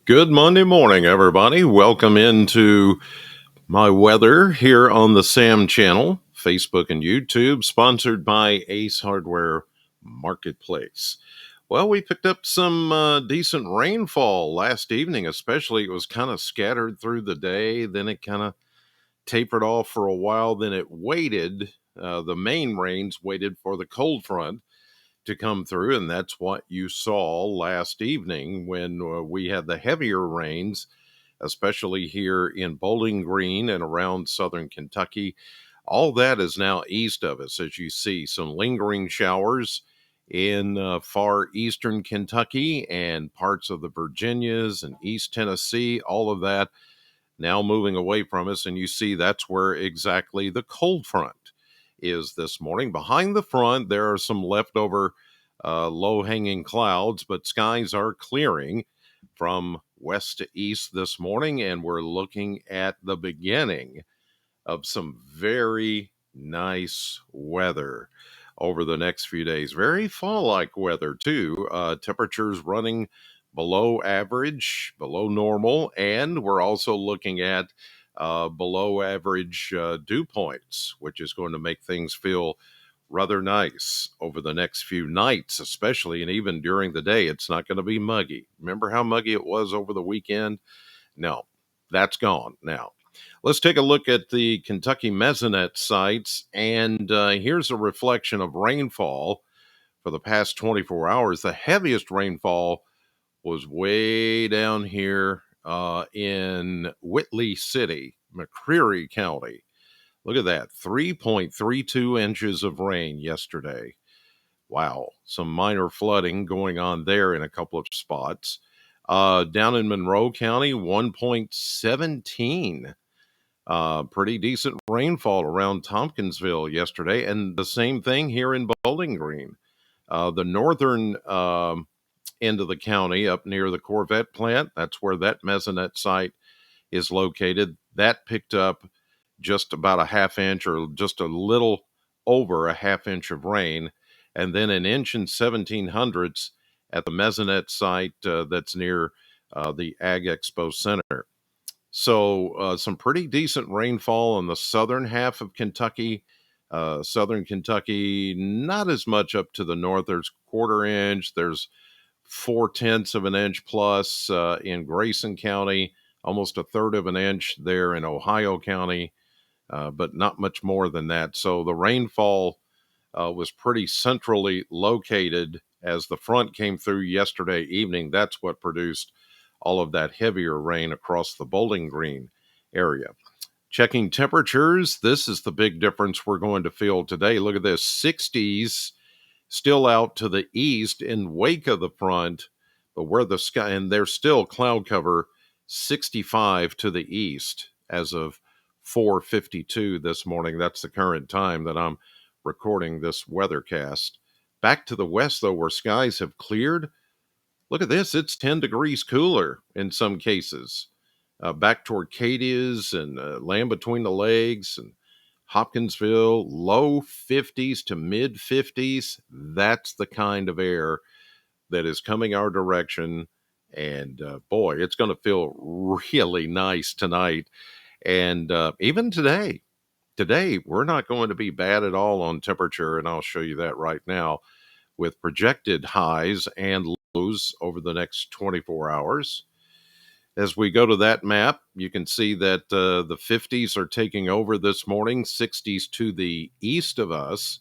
Good Monday morning, everybody. Welcome into my weather here on the Sam channel, Facebook and YouTube, sponsored by Ace Hardware Marketplace. Well, we picked up some decent rainfall last evening, especially. It was kind of scattered through the day. Then it kind of tapered off for a while. Then it waited. The main rains waited for the cold front to come through, and that's what you saw last evening when we had the heavier rains, especially here in Bowling Green and around southern Kentucky. All that is now east of us, as you see some lingering showers in far eastern Kentucky and parts of the Virginias and East Tennessee. All of that now moving away from us, and you see that's where exactly the cold front is this morning. Behind the front, there are some leftover low-hanging clouds, but skies are clearing from west to east this morning, and we're looking at the beginning of some very nice weather over the next few days. Very fall-like weather, too. Temperatures running below average, below normal, and we're also looking at below average dew points, which is going to make things feel rather nice over the next few nights, especially, and even during the day. It's not going to be muggy. Remember how muggy it was over the weekend? No, that's gone now. Let's take a look at the Kentucky Mesonet sites, and here's a reflection of rainfall for the past 24 hours. The heaviest rainfall was way down here in Whitley City, McCreary County. Look at that, 3.32 inches of rain yesterday. Wow, some minor flooding going on there in a couple of spots. Down in Monroe County, 1.17. Pretty decent rainfall around Tompkinsville yesterday, and the same thing here in Bowling Green. The northern end of the county, up near the Corvette plant, that's where that Mesonet site is located. That picked up just about a half inch or just a little over a half inch of rain, and then an inch and 1700ths at the Mesonet site that's near the Ag Expo Center. So some pretty decent rainfall in the southern half of Kentucky. Southern Kentucky, not as much up to the north. There's quarter inch. There's 4/10 of an inch plus in Grayson County, almost a third of an inch there in Ohio County, but not much more than that. So the rainfall was pretty centrally located as the front came through yesterday evening. That's what produced all of that heavier rain across the Bowling Green area. Checking temperatures, this is the big difference we're going to feel today. Look at this, 60s still out to the east in wake of the front, but where the sky, and there's still cloud cover, 65 to the east as of 4:52 this morning. That's the current time that I'm recording this weathercast. Back to the west, though, where skies have cleared, look at this. It's 10 degrees cooler in some cases. Back toward Cadiz and Land Between the Legs and Hopkinsville, low 50s to mid 50s. That's the kind of air that is coming our direction. And boy, it's going to feel really nice tonight. And even today, we're not going to be bad at all on temperature. And I'll show you that right now with projected highs and lows over the next 24 hours. As we go to that map, you can see that the 50s are taking over this morning, 60s to the east of us.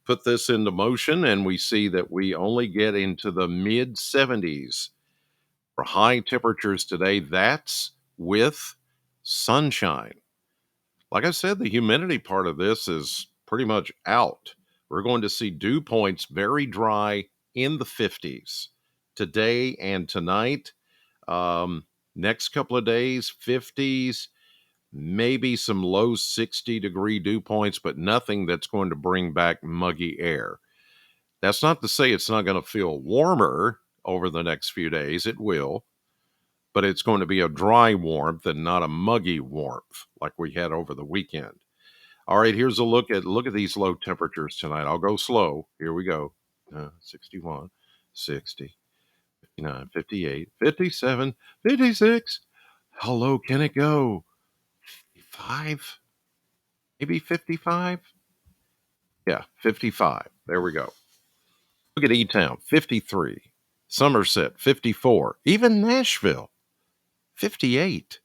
Put this into motion, and we see that we only get into the mid 70s for high temperatures today. That's with sunshine. Like I said, the humidity part of this is pretty much out. We're going to see dew points very dry in the 50s today and tonight. Next couple of days, 50s, maybe some low 60-degree dew points, but nothing that's going to bring back muggy air. That's not to say it's not going to feel warmer over the next few days. It will, but it's going to be a dry warmth and not a muggy warmth like we had over the weekend. All right, here's a look at these low temperatures tonight. I'll go slow. Here we go. 61, 60, 58, 57, 56. How low can it go? 55? Maybe 55? Yeah, 55. There we go. Look at E-Town, 53. Somerset, 54. Even Nashville, 58.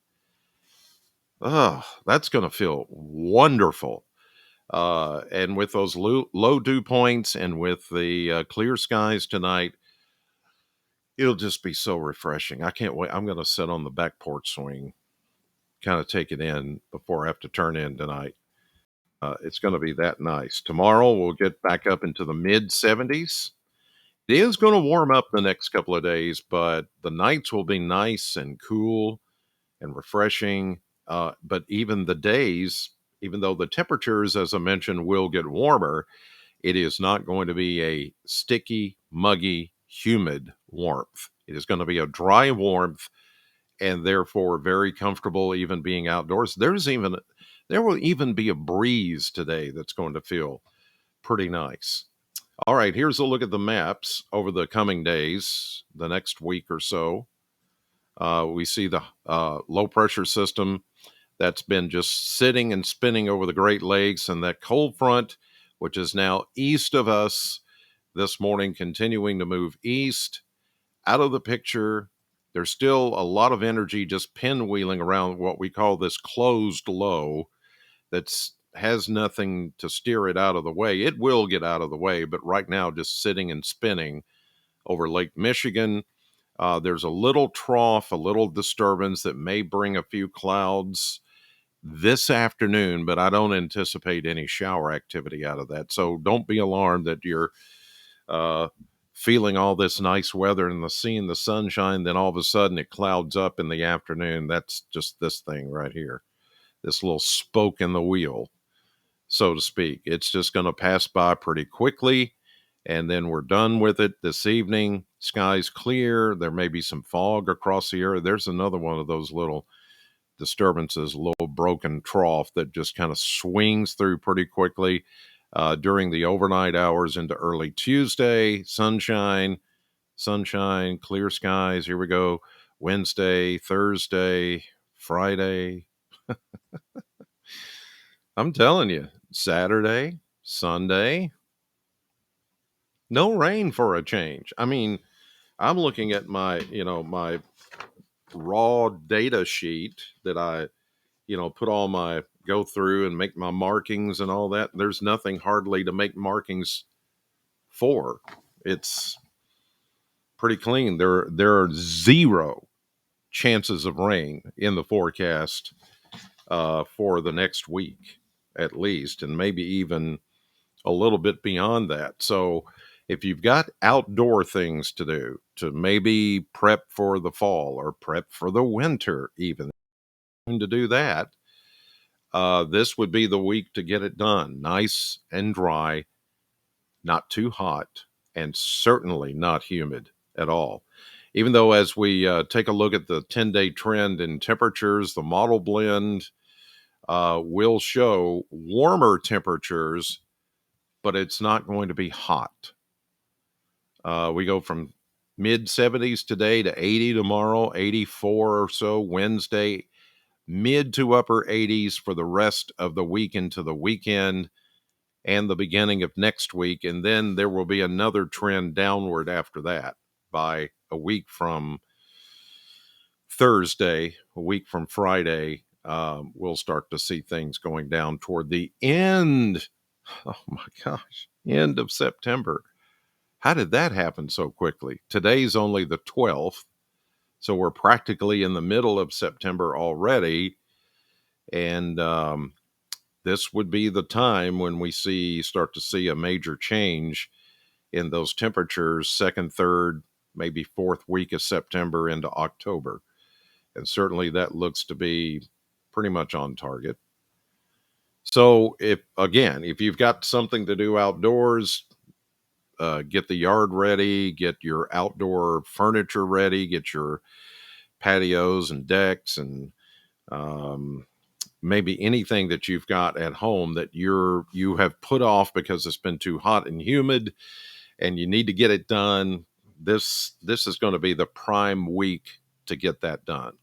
Oh, that's going to feel wonderful. And with those low dew points and with the clear skies tonight, it'll just be so refreshing. I can't wait. I'm going to sit on the back porch swing, kind of take it in before I have to turn in tonight. It's going to be that nice. Tomorrow, we'll get back up into the mid 70s. It is going to warm up the next couple of days, but the nights will be nice and cool and refreshing. But even the days, even though the temperatures, as I mentioned, will get warmer, it is not going to be a sticky, muggy, humid warmth. It is going to be a dry warmth and therefore very comfortable even being outdoors. There will even be a breeze today that's going to feel pretty nice. All right, here's a look at the maps over the coming days, the next week or so. We see the low pressure system that's been just sitting and spinning over the Great Lakes, and that cold front, which is now east of us this morning, continuing to move east out of the picture. There's still a lot of energy just pinwheeling around what we call this closed low that's has nothing to steer it out of the way. It will get out of the way, but right now just sitting and spinning over Lake Michigan. There's a little trough, a little disturbance that may bring a few clouds this afternoon, but I don't anticipate any shower activity out of that. So don't be alarmed that you're uh, feeling all this nice weather and seeing the sunshine, then all of a sudden it clouds up in the afternoon. That's just this thing right here, this little spoke in the wheel, so to speak. It's just going to pass by pretty quickly, and then we're done with it this evening. Sky's clear. There may be some fog across the area. There's another one of those little disturbances, a little broken trough that just kind of swings through pretty quickly during the overnight hours into early Tuesday. Sunshine, clear skies. Here we go. Wednesday, Thursday, Friday. I'm telling you, Saturday, Sunday, no rain for a change. I mean, I'm looking at my raw data sheet that I, put all my go through and make my markings and all that. There's nothing hardly to make markings for. It's pretty clean. There are zero chances of rain in the forecast for the next week at least, and maybe even a little bit beyond that. So if you've got outdoor things to do, to maybe prep for the fall or prep for the winter, even to do that, this would be the week to get it done. Nice and dry, not too hot, and certainly not humid at all. Even though, as we take a look at the 10-day trend in temperatures, the model blend will show warmer temperatures, but it's not going to be hot. We go from mid 70s today to 80 tomorrow, 84 or so Wednesday, mid to upper 80s for the rest of the week into the weekend and the beginning of next week. And then there will be another trend downward after that. By a week from Thursday, a week from Friday, we'll start to see things going down toward the end. Oh my gosh, end of September. How did that happen so quickly? Today's only the 12th, so we're practically in the middle of September already. And this would be the time when we start to see a major change in those temperatures, second, third, maybe fourth week of September into October. And certainly that looks to be pretty much on target. So if you've got something to do outdoors, get the yard ready, get your outdoor furniture ready, get your patios and decks and maybe anything that you've got at home that you have put off because it's been too hot and humid and you need to get it done. this is going to be the prime week to get that done.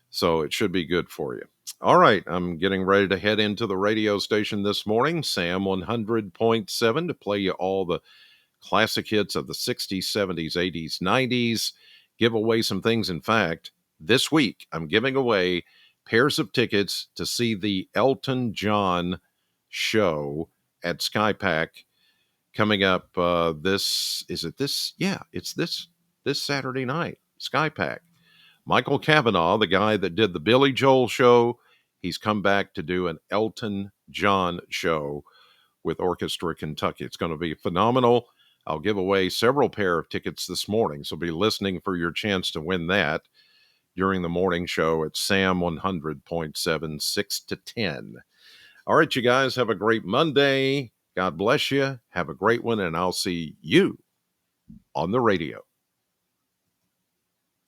So it should be good for you. All right, I'm getting ready to head into the radio station this morning, Sam 100.7, to play you all the classic hits of the 60s, 70s, 80s, 90s, give away some things. In fact, this week I'm giving away pairs of tickets to see the Elton John show at SkyPack coming up this Saturday night, SkyPack. Michael Cavanaugh, the guy that did the Billy Joel show, he's come back to do an Elton John show with Orchestra Kentucky. It's going to be phenomenal. I'll give away several pair of tickets this morning, so be listening for your chance to win that during the morning show at Sam 100.7, 6 to 10. All right, you guys, have a great Monday. God bless you. Have a great one, and I'll see you on the radio.